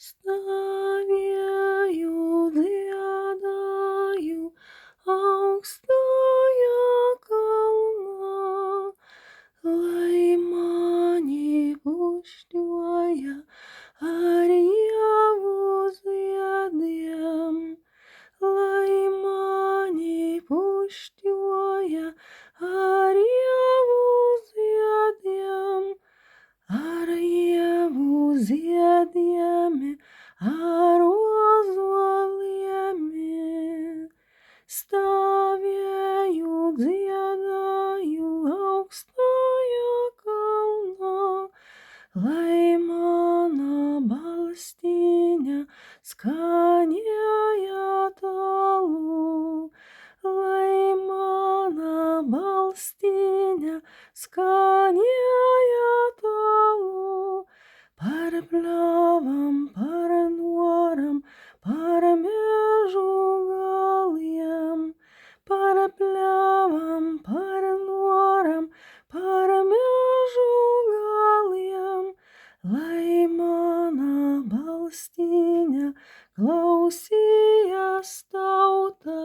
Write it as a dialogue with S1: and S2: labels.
S1: Stāvēju, dziedāju, augstajā kalnā, lai mani pušķoja ar ievu ziediem, lai mani pušķoja ar ievu ziediem. Ar ievu ziediem, ar ozoliem, stāvēju, dziedāju augstajā kalnā, lai mana balstiņa skanēja tālu, lai mana balstiņa skanēja tālu, par pļavam, par noram, par mežu galiem, par pļavam, par noram, par mežu galiem, lai mana balstiņa klausījās tauta.